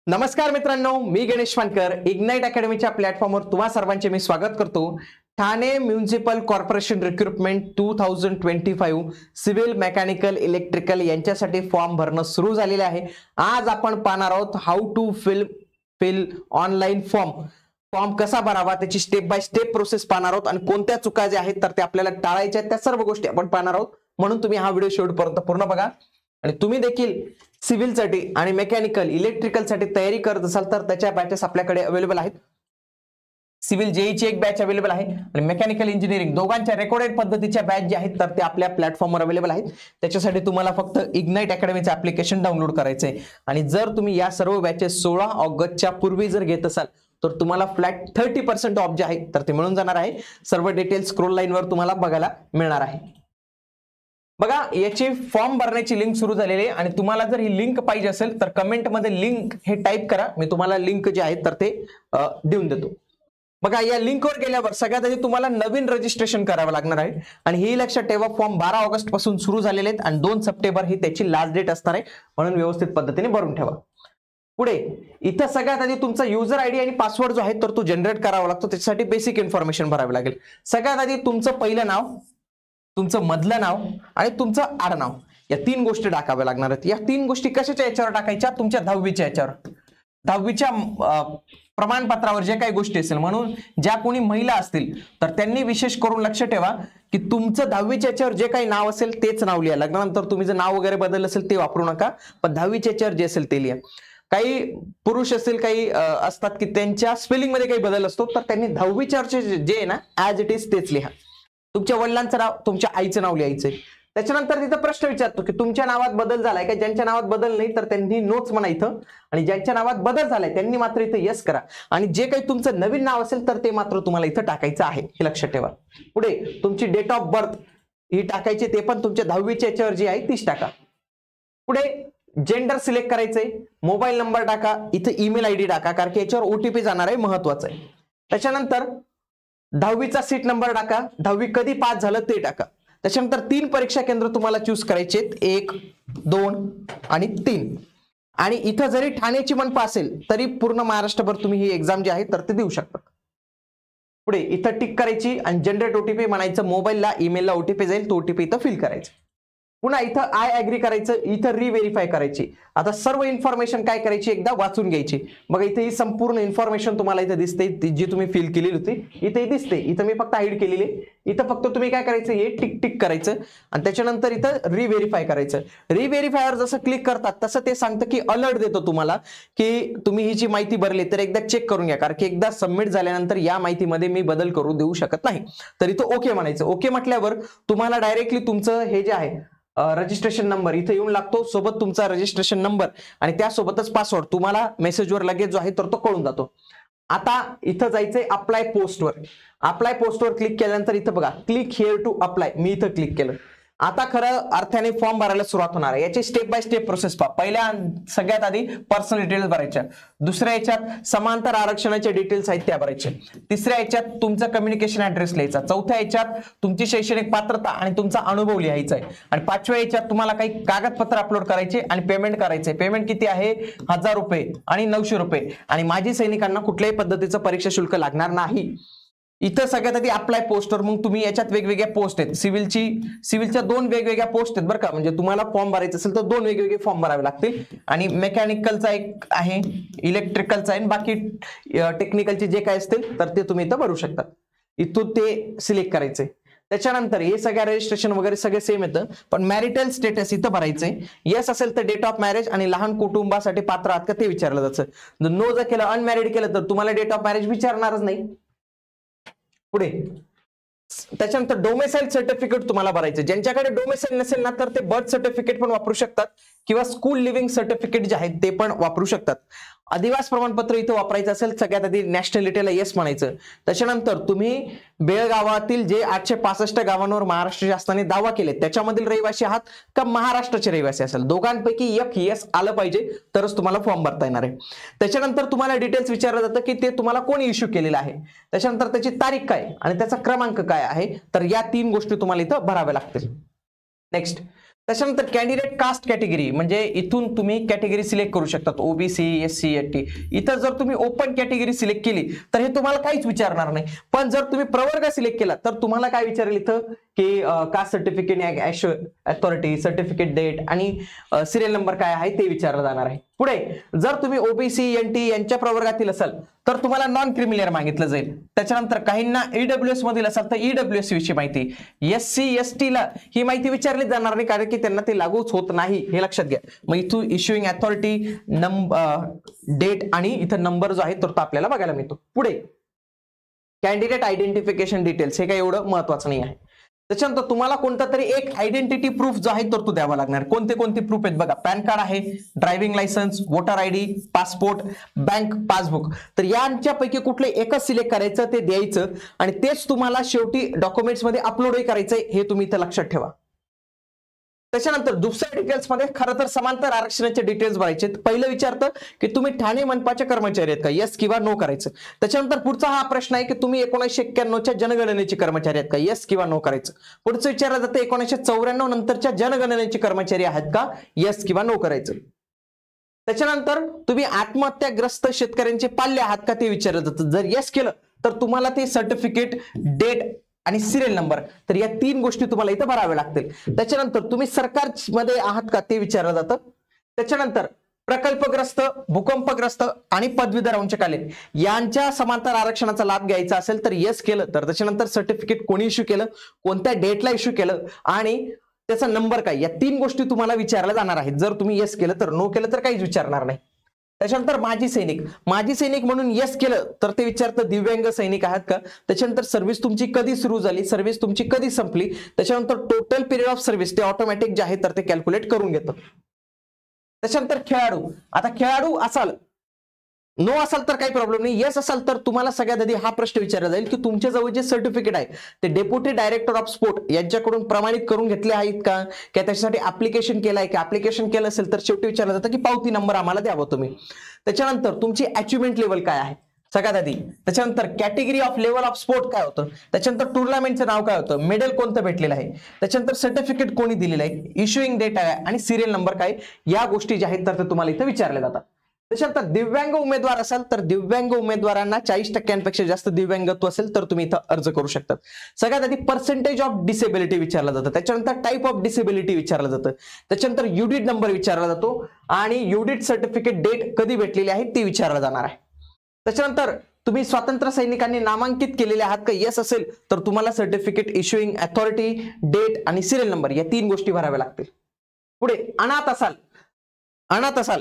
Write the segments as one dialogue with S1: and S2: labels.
S1: नमस्कार मित्रांनो, मी गणेश वानकर इग्नाइट अकॅडमीच्या प्लॅटफॉर्मवर तुम्हा सर्वांचे मी स्वागत करतो। Thane municipal corporation recruitment 2025 civil mechanical electrical यांच्यासाठी फॉर्म भरणं सुरू झालेले आहे। आज आपण पाहणार आहोत how to fill online form कसा भरावा, त्याची स्टेप बाय स्टेप प्रोसेस पाहणार आहोत आणि कोणत्या चुका ज्या आहेत तर ते आपल्याला टाळायच्या आहेत त्या सर्व गोष्टी आपण पाहणार आहोत। म्हणून तुम्ही हा व्हिडिओ शेवटपर्यंत पूर्ण बघा आणि तुम्ही देखील सिव्हिल साठी आणि मेकॅनिकल इलेक्ट्रिकल साठी तयारी करत असाल तर त्याच्या बॅचेस आपल्याकडे अवेलेबल आहेत। सिव्हिल जेईची एक बॅच अवेलेबल आहे आणि मेकॅनिकल इंजिनिअरिंग दोघांच्या रेकॉर्डेड पद्धतीच्या बॅच जे आहेत तर ते आपल्या प्लॅटफॉर्मवर अवेलेबल आहेत। त्याच्यासाठी तुम्हाला फक्त इग्नाइट अकॅडमीचे ऍप्लिकेशन डाउनलोड करायचे आहे आणि जर तुम्ही या सर्व बॅचेस 16 ऑगस्टच्या पूर्वी जर घेत असाल तर तुम्हाला फ्लॅट 30% ऑफ जे आहे तर ते मिळून जाणार आहे। सर्व डिटेल्स स्क्रोल लाईनवर तुम्हाला बघायला मिळणार आहे। बघा, याची फॉर्म भरण्याची लिंक सुरू झालेली आहे आणि तुम्हाला जर ही लिंक पाहिजे असेल तर कमेंट मध्ये लिंक हे टाइप करा, मी तुम्हाला लिंक जे आहे तर ते देऊन देतो। बघा, या लिंकवर गेल्यावर सगळ्यात आधी तुम्हाला नवीन रजिस्ट्रेशन करावं लागणार आहे आणि ही लक्षात ठेवा फॉर्म 12 ऑगस्ट पासून सुरू झालेले आहेत आणि 2 सप्टेंबर ही त्याची लास्ट डेट असणार आहे, म्हणून व्यवस्थित पद्धतीने भरून ठेवा। पुढे इथं सगळ्यात आधी तुमचा युजर आयडी आणि पासवर्ड जो आहे तर तो जनरेट करावा लागतो, त्याच्यासाठी बेसिक इन्फॉर्मेशन भरावी लागेल। सगळ्यात आधी तुमचं पहिलं नाव, तुमचं मधलं नाव आणि तुमचं आडनाव या 3 गोष्टी टाकाव्या लागणार आहेत। या 3 गोष्टी कशाच्या याच्यावर टाकायच्या? तुमच्या 10वीच्या याच्यावर, 10वीच्या प्रमाणपत्रावर जे काही गोष्टी असेल। म्हणून ज्या कोणी महिला असतील तर त्यांनी विशेष करून लक्ष ठेवा की तुमचं 10वीच्या याच्यावर जे काही नाव असेल तेच नाव लिहा। लग्नानंतर तुम्ही जर नाव वगैरे बदललं असेल ते वापरू नका, पण 10वीच्या याच्यावर जे असेल ते लिहा। काही पुरुष असेल, काही असतात की त्यांच्या स्पेलिंग मध्ये काही बदल असतो तर त्यांनी 10वीच्या जे आहे ना ऍज इट इज तेच लिहा। तुमच्या वडिलांचं नाव, तुमच्या आईचं नाव लिहायचंय। त्याच्यानंतर तिथं प्रश्न विचारतो की तुमच्या नावात बदल झालाय का? ज्यांच्या नावात बदल नाही तर त्यांनी नोट्स म्हणा इथं, आणि ज्यांच्या नावात बदल झालाय त्यांनी मात्र इथं यस करा आणि जे काही तुमचं नवीन नाव असेल तर ते मात्र तुम्हाला इथं टाकायचं आहे, हे लक्षात ठेवा। पुढे तुमची डेट ऑफ बर्थ ही टाकायची, ते पण तुमच्या 10वीच्या याच्यावर जी आहे तीच टाका। पुढे जेंडर सिलेक्ट करायचंय, मोबाईल नंबर टाका, इथं ईमेल आयडी टाका कारण की याच्यावर ओटीपी जाणार आहे, महत्वाचं आहे। त्याच्यानंतर 10वीचा सीट नंबर टाका, 10वी कधी पास झालं ते टाका। त्याच्यानंतर 3 परीक्षा केंद्र तुम्हाला चूज करायचे आहेत, 1, 2 आणि 3। आणि इथं जरी ठाण्याची मनपा असेल तरी पूर्ण महाराष्ट्रभर तुम्ही ही एक्झाम जी आहे तर ते देऊ शकता। पुढे इथं टिक करायची आणि जनरेट ओटीपी म्हणायचं, मोबाईलला ईमेलला ओटीपी जाईल, तो ओटीपी इथं फिल करायचं। पुन्हा इथं आय ऍग्री करायचं, इथं रिव्हेरीफाय करायची। आता सर्व इन्फॉर्मेशन काय करायची एकदा वाचून घ्यायची। बघा इथे ही संपूर्ण इन्फॉर्मेशन तुम्हाला इथं दिसते, जी तुम्ही फिल केलेली होती इथे दिसते। इथं मी फक्त हाईड केलेली, इथं फक्त तुम्ही काय करायचं हे टिक टिक करायचं आणि त्याच्यानंतर इथं रिव्हेरीफाय करायचं। रिव्हेरीफायर जसं क्लिक करतात तसं ते सांगतं की अलर्ट देतो तुम्हाला की तुम्ही ही जी माहिती भरली तर एकदा चेक करून घ्या, कारण की एकदा सबमिट झाल्यानंतर या माहितीमध्ये मी बदल करू देऊ शकत नाही। तर इथं ओके म्हणायचं। ओके म्हटल्यावर तुम्हाला डायरेक्टली तुमचं हे जे आहे रजिस्ट्रेशन नंबर इथे येऊन लागतो, सोबत तुमचा रजिस्ट्रेशन नंबर आणि त्यासोबतच पासवर्ड तुम्हाला मेसेजवर लगेच जो आहे तर तो कळून जातो। आता इथं जायचंय अप्लाय पोस्टवर। अप्लाय पोस्टवर क्लिक केल्यानंतर इथं बघा क्लिक हिअर टू अप्लाय, मी इथं क्लिक केलं। आता खरं अर्थाने फॉर्म भरायला सुरुवात होणार आहे। याची स्टेप बाय स्टेप प्रोसेस पहा। पहिल्या सगळ्यात आधी पर्सनल डिटेल्स भरायच्या, दुसऱ्या याच्यात समांतर आरक्षणाचे डिटेल्स आहेत त्या भरायचे, तिसऱ्या याच्यात तुमचा कम्युनिकेशन ऍड्रेस लिहायचा, चौथ्या याच्यात तुमची शैक्षणिक पात्रता आणि तुमचा अनुभव लिहायचा आहे आणि 5व्या याच्यात तुम्हाला काही कागदपत्र अपलोड करायचे आणि पेमेंट करायचे। पेमेंट किती आहे? 1000 रुपये आणि 900 रुपये आणि माजी सैनिकांना कुठल्याही पद्धतीचं परीक्षा शुल्क लागणार नाही। इथं सगळ्यात आधी अप्लाय पोस्टवर, मग तुम्ही याच्यात वेगवेगळ्या पोस्ट आहेत। सिव्हिलच्या 2 वेगवेगळ्या पोस्ट आहेत बरं का, म्हणजे तुम्हाला फॉर्म भरायचा असेल तर 2 वेगवेगळे फॉर्म भरावे लागतील आणि मेकॅनिकलचा एक आहे, इलेक्ट्रिकलचा आहे, बाकी टेक्निकलचे जे काय असतील तर ते तुम्ही इथं भरू शकता। इथून ते सिलेक्ट करायचे। त्याच्यानंतर हे सगळ्या रजिस्ट्रेशन वगैरे सगळे सेम येतं, पण मॅरिटल स्टेटस इथं भरायचंय। यस असेल तर डेट ऑफ मॅरेज आणि लहान कुटुंबासाठी पात्र आहात का ते विचारलं जातं। नो जर केलं, अनमॅरिड केलं तर तुम्हाला डेट ऑफ मॅरेज विचारणारच नाही। पुढे त्याच्यानंतर डोमेसाइल सर्टिफिकेट तुम्हाला भरायचं। ज्यांच्याकडे डोमेसाइल नसेल ना तर ते बर्थ सर्टिफिकेट पण वापरू शकतात किंवा स्कूल लिव्हिंग सर्टिफिकेट जे आहेत ते पण वापरू शकतात। अधिवास प्रमाणपत्र इथं वापरायचं असेल सगळ्यात आधी नॅशनॅलिटीला येस म्हणायचं। त्याच्यानंतर तुम्ही बेळगावातील जे 865 गावांवर महाराष्ट्र शासनाने दावा केले त्याच्यामधील रहिवासी आहात का महाराष्ट्राचे रहिवासी असेल, दोघांपैकी एक येस आलं पाहिजे तरच तुम्हाला फॉर्म भरता येणार आहे। त्याच्यानंतर तुम्हाला डिटेल्स विचारलं जातं की ते तुम्हाला कोणी इश्यू केलेलं आहे, त्याच्यानंतर त्याची तारीख काय आणि त्याचा क्रमांक काय आहे, तर या 3 गोष्टी तुम्हाला इथं भराव्या लागतील। नेक्स्ट त्याच्यानंतर कॅन्डिडेट कास्ट कॅटेगरी, म्हणजे इथून तुम्ही कॅटेगरी सिलेक्ट करू शकतात, ओबीसी, एससी, एसटी. इथं जर तुम्ही ओपन कॅटेगरी सिलेक्ट केली तर हे तुम्हाला काहीच विचारणार नाही. पण जर तुम्ही प्रवर्ग सिलेक्ट केला तर तुम्हाला काय विचारेल इथं की caste certificate, authority, certificate date आणि सिरियल नंबर काय आहे ते विचारलं जाणार आहे. पुढे जर तुम्ही ओबीसी, एनटी यांच्या प्रवर्गातील असाल तर तुम्हाला नॉन क्रिमिलियर मागितलं जाईल. त्याच्यानंतर काहींना ईडब्ल्यूएस मधील असाल तर ईडब्ल्यूएस विषयी माहिती, एससी, एसटी ला ही माहिती विचारली जाणार नाही कारण की त्यांना ते लागूच होत नाही, हे लक्षात घ्या. मग इथून इश्युइंग अथॉरिटी, डेट आणि इथं नंबर जो आहे तो आपल्याला बघायला मिळतो. पुढे कॅन्डिडेट आयडेंटिफिकेशन डिटेल्स, हे काही एवढं महत्वाचं नाही आहे. त्याच्यानंतर तुम्हाला कोणता तरी एक आयडेंटिटी प्रूफ जो आहे तो द्यावा लागणार. कोणते कोणते प्रूफ आहेत बघा, पॅन कार्ड आहे, driving licence, voter ID, passport, bank passbook. तर यांच्यापैकी कुठले एकच सिलेक्ट करायचं, ते द्यायचं आणि तेच तुम्हाला शेवटी डॉक्युमेंट्स मध्ये अपलोडही करायचंय, हे तुम्ही इथं लक्षात ठेवा. त्याच्यानंतर दुसऱ्या डिटेल्स मध्ये खरं तर समांतर आरक्षणाचे डिटेल्स भरायचे. पहिलं विचारतं की तुम्ही ठाणे मनपाचे कर्मचारी आहेत का, येस किंवा नो करायचं. त्याच्यानंतर पुढचा हा प्रश्न आहे की तुम्ही 1991च्या जनगणनेचे कर्मचारी आहेत का, येस किंवा नो करायचं. पुढचं विचारलं जातं 1994 नंतरच्या जनगणनेचे कर्मचारी आहेत का, येस किंवा नो करायचं. त्याच्यानंतर तुम्ही आत्महत्याग्रस्त शेतकऱ्यांचे पाल्य आहात का ते विचारलं जातं. जर येस केलं तर तुम्हाला ते सर्टिफिकेट, डेट आणि सिरियल नंबर, तर या 3 गोष्टी तुम्हाला इथं भराव्या लागतील. त्याच्यानंतर तुम्ही सरकारमध्ये आहात का ते विचारलं जातं. त्याच्यानंतर प्रकल्पग्रस्त, भूकंपग्रस्त आणि पदवीधर अंशकालीन यांच्या समांतर आरक्षणाचा लाभ घ्यायचा असेल तर येस केलं तर त्याच्यानंतर सर्टिफिकेट कोणी इश्यू केलं, कोणत्या डेटला इश्यू केलं आणि त्याचा नंबर काय, या 3 गोष्टी तुम्हाला विचारल्या जाणार आहेत. जर तुम्ही येस केलं तर, नो केलं तर काहीच विचारणार नाही. त्याच्यानंतर माजी सैनिक, माजी सैनिक म्हणून येस केलं तर ते विचारतं दिव्यांग सैनिक आहात का. त्याच्यानंतर सर्व्हिस तुमची कधी सुरू झाली, सर्व्हिस तुमची कधी संपली. त्याच्यानंतर टोटल पिरियड ऑफ सर्व्हिस ते ऑटोमॅटिक जे आहे तर ते कॅल्क्युलेट करून घेतं. त्याच्यानंतर खेळाडू, आता खेळाडू असाल, नो असाल तर काही प्रॉब्लेम नाही, येस असाल तर तुम्हाला सगळ्यात आधी हा प्रश्न विचारला जाईल की तुमच्या जवळ जे सर्टिफिकेट आहे ते डेप्युटी डायरेक्टर ऑफ स्पोर्ट यांच्याकडून प्रमाणित करून घेतले आहेत का, त्याच्यासाठी ऍप्लिकेशन केलं आहे की, ऍप्लिकेशन केलं असेल तर शेवटी विचारलं जातं की पावती नंबर आम्हाला द्यावं तुम्ही. त्याच्यानंतर तुमची अचिव्हमेंट लेवल काय आहे सगळ्यात आधी. त्याच्यानंतर category of level of sport काय होतं, त्याच्यानंतर टुर्नामेंटचं नाव काय होतं, मेडल कोणतं भेटलेलं आहे, त्याच्यानंतर सर्टिफिकेट कोणी दिलेलं आहे, इश्युइंग डेट आहे आणि सिरियल नंबर काय, या गोष्टी ज्या आहेत तर ते तुम्हाला इथं विचारल्या जातात. त्याच्यानंतर दिव्यांग उमेदवार असाल तर दिव्यांग उमेदवारांना 40% जास्त दिव्यांगत्व असेल तर तुम्ही इथं अर्ज करू शकतात. सगळ्यात आधी पर्सेंटेज ऑफ डिसेबिलिटी विचारलं जातं, त्याच्यानंतर टाईप ऑफ डिसेबिलिटी विचारलं जातं, त्याच्यानंतर युडिट नंबर विचारला जातो आणि युडिट सर्टिफिकेट डेट कधी भेटलेली आहे ती विचारलं जाणार आहे. त्याच्यानंतर तुम्ही स्वातंत्र्य सैनिकांनी नामांकित केलेले आहात का, येस असेल तर तुम्हाला सर्टिफिकेट, इश्युइंग अथॉरिटी, डेट आणि सिरियल नंबर या 3 गोष्टी भराव्या लागतील. पुढे अनाथ असाल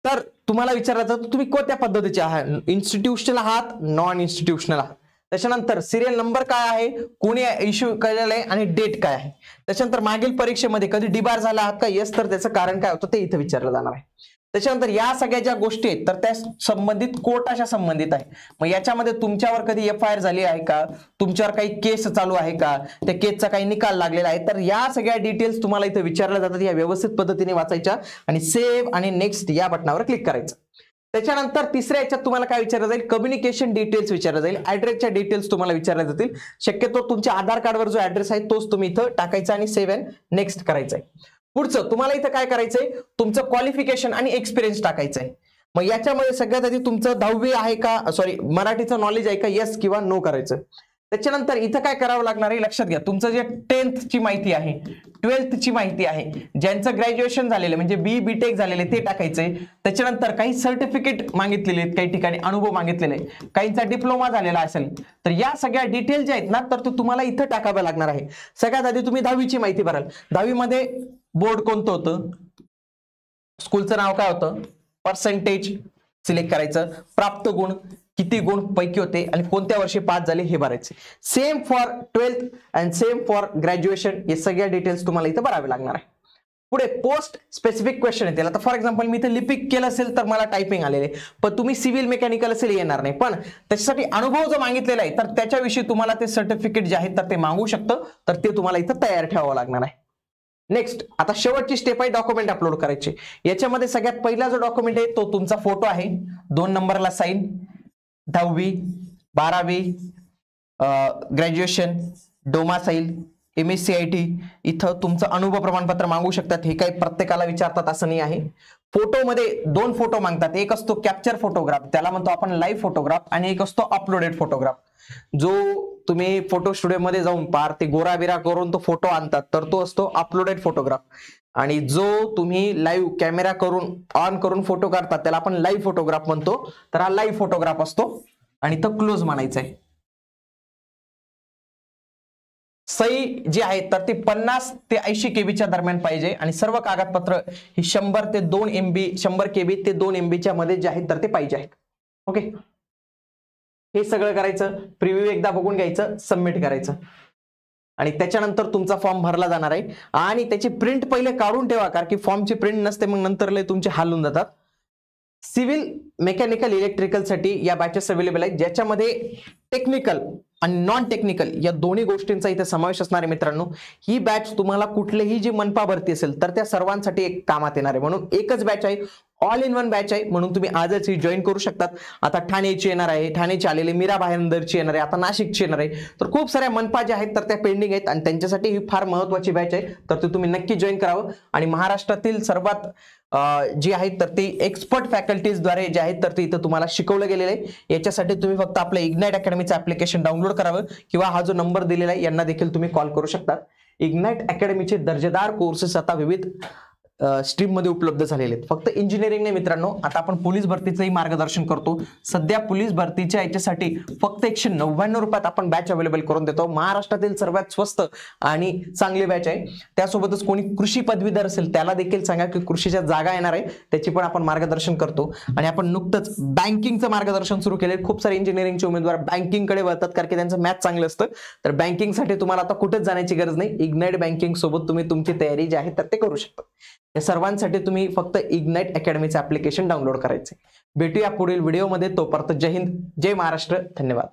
S1: तर तुम्हाला विचारलं जातं तुम्ही कोणत्या पद्धतीचे आहात, इन्स्टिट्यूशनल आहात, नॉन इन्स्टिट्यूशनल आहात. त्याच्यानंतर सिरियल नंबर काय आहे, कोणी इश्यू केलेला आहे आणि डेट काय आहे. त्याच्यानंतर मागील परीक्षेमध्ये कधी डिबार झाला आहात का, येस तर त्याचं कारण काय होतं ते इथं विचारलं जाणार आहे. त्याच्यानंतर या सगळ्या ज्या गोष्टी आहेत तर त्या संबंधित कोर्टाच्या संबंधित आहे. मग याच्यामध्ये तुमच्यावर कधी FIR झाली आहे का, तुमच्यावर काही केस चालू आहे का, त्या केसचा काही निकाल लागलेला आहे, तर या सगळ्या डिटेल्स तुम्हाला इथे विचारल्या जातात. या व्यवस्थित पद्धतीने वाचायच्या आणि सेव्ह आणि नेक्स्ट या बटनावर क्लिक करायचं. त्याच्यानंतर तिसऱ्या याच्यात तुम्हाला काय विचारलं जाईल, कम्युनिकेशन डिटेल्स विचारलं जाईल, ऍड्रेसच्या डिटेल्स तुम्हाला विचारल्या जातील. शक्यतो तुमच्या आधार कार्डवर जो ऍड्रेस आहे तोच तुम्ही इथं टाकायचा आणि सेव्ह अँड नेक्स्ट करायचं आहे. पुढचं तुम्हाला इथं काय करायचंय, तुमचं क्वालिफिकेशन आणि एक्सपिरियन्स टाकायचं आहे. मग याच्यामध्ये सगळ्यात आधी तुमचं 10वी आहे का, मराठीचं नॉलेज आहे का, येस किंवा नो करायचं. त्याच्यानंतर इथं काय करावं लागणार आहे लक्षात घ्या, तुमचं जे 10th ची माहिती आहे, 12th ची माहिती आहे, ज्यांचं ग्रॅज्युएशन झालेलं म्हणजे BTech झालेले ते टाकायचंय. त्याच्यानंतर काही सर्टिफिकेट मागितलेले आहेत, काही ठिकाणी अनुभव मागितलेले आहे, काहींचा डिप्लोमा झालेला असेल, तर या सगळ्या डिटेल ज्या आहेत ना तर ते तुम्हाला इथं टाकाव्या लागणार आहे. सगळ्यात आधी तुम्ही 10वी ची माहिती भराल. 10वी मध्ये बोर्ड कोणतं होतं, स्कूलचं नाव काय होतं, पर्सेंटेज सिलेक्ट करायचं, प्राप्त गुण किती गुण पैकी होते आणि कोणत्या वर्षी पास झाले हे भरायचे. Same for 12th and same for graduation, हे सगळ्या डिटेल्स तुम्हाला इथं भरावे लागणार आहे. पुढे पोस्ट स्पेसिफिक क्वेश्चन येतील. आता फॉर एक्झाम्पल मी इथे लिपिक केलं असेल तर मला टायपिंग आलेले, पण तुम्ही सिव्हिल मेकॅनिकल असेल येणार नाही, पण त्याच्यासाठी अनुभव जो मागितलेला आहे तर त्याच्याविषयी तुम्हाला ते सर्टिफिकेट जे आहे तर ते मागू शकतं, तर ते तुम्हाला इथं तयार ठेवावं लागणार आहे. नेक्स्ट आता शेवटची स्टेप आहे डॉक्युमेंट अपलोड करायचे. याच्यामध्ये सगळ्यात पहिला जो डॉक्युमेंट आहे तो तुमचा फोटो आहे, 2 नंबरला साईन, 10वी, 12वी, ग्रॅज्युएशन, डोमासाईल, MSCIT इथं तुमचं अनुभव प्रमाणपत्र मागू शकतात. हे काही प्रत्येकाला विचारतात असं नाही आहे. फोटोमध्ये 2 फोटो मागतात. एक असतो कॅप्चर फोटोग्राफ, त्याला म्हणतो आपण लाईव्ह फोटोग्राफ, आणि एक असतो अपलोडेड फोटोग्राफ. जो तुम्ही फोटो स्टुडिओमध्ये जाऊन पार ते गोराबिरा करून तो फोटो आणतात तर तो असतो अपलोडेड फोटोग्राफ. आणि जो तुम्ही लाईव्ह कॅमेरा करून ऑन करून फोटो काढतात त्याला आपण लाईव्ह फोटोग्राफ म्हणतो. तर हा लाईव्ह फोटोग्राफ असतो आणि तो क्लोज म्हणायचा आहे. सही जी आहे तर ती 50 ते 80 केबीच्या दरम्यान पाहिजे आणि सर्व कागदपत्र ही 100 ते 2 MB 100 KB ते 2 MB मध्ये जे आहेत तर ते पाहिजे आहेत. ओके, हे सगळं करायचं, प्रिव्ह्यू एकदा बघून घ्यायचं, सबमिट करायचं आणि त्याच्यानंतर तुमचा फॉर्म भरला जाणार आहे. आणि त्याची प्रिंट पहिले काढून ठेवा, कारण की फॉर्मची प्रिंट नसते मग नंतर लय तुमचे हाल होऊन जातात. सिव्हिल मेकॅनिकल इलेक्ट्रिकल साठी या बॅचेस अवेलेबल आहेत, ज्याच्यामध्ये टेक्निकल आणि नॉन टेक्निकल या दोन्ही गोष्टींचा इथे समावेश असणार आहे. मित्रांनो, ही बॅच तुम्हाला कुठलीही जी मनपा भरती असेल तर त्या सर्वांसाठी एक कामात येणार आहे. म्हणून एकच बॅच आहे, ऑल इन वन बॅच आहे, म्हणून तुम्ही आजच ही जॉईन करू शकतात. आता ठाणेची येणार आहे, ठाणेची आलेली, मीरा भायंदरची येणार आहे, आता नाशिकची येणार आहे. तर खूप साऱ्या मनपा ज्या आहेत तर त्या पेंडिंग आहेत आणि त्यांच्यासाठी ही फार महत्त्वाची बॅच आहे. तर ते तुम्ही नक्की जॉईन करावं. आणि महाराष्ट्रातील सर्वात जी आहेत तर ती एक्सपर्ट फॅकल्टीज द्वारे जे आहेत तर ते इथं तुम्हाला शिकवलं गेलेलं आहे. याच्यासाठी तुम्ही फक्त आपलं इग्नाइट अकॅडमीचं ऍप्लिकेशन डाउनलोड करावं किंवा हा जो नंबर दिलेला आहे यांना देखील तुम्ही कॉल करू शकता. इग्नाइट अकॅडमीचे दर्जेदार कोर्सेस आता विविध स्ट्रीम मध्ये उपलब्ध झालेले आहेत. फक्त इंजिनिअरिंग नाही मित्रांनो, आता आपण पोलीस भरतीचंही मार्गदर्शन करतो. सध्या पोलीस भरतीच्या याच्यासाठी फक्त 199 रुपयात आपण बॅच अवेलेबल करून देतो. महाराष्ट्रातील सर्वात स्वस्त आणि चांगली बॅच आहे. त्यासोबतच कोणी कृषी पदवीधर असेल त्याला देखील सांगा की कृषीच्या जागा येणार आहे, त्याची पण आपण मार्गदर्शन करतो. आणि आपण नुकतंच बँकिंगचं मार्गदर्शन सुरू केले. खूप सारे इंजिनिअरिंगचे उमेदवार बँकिंगकडे वळतात कारण की त्यांचं मॅथ चांगलं असतं. तर बँकिंगसाठी तुम्हाला आता कुठेच जाण्याची गरज नाही. इग्नाइट बँकिंग सोबत तुम्ही तुमची तयारी जी आहे तर ते करू शकता. या सर्वांसाठी तुम्ही फक्त इग्नाइट अकॅडमीचं ऍप्लिकेशन डाउनलोड करायचे. भेटूया पुढील व्हिडिओमध्ये. तोपर्यंत जय हिंद, जय महाराष्ट्र, धन्यवाद.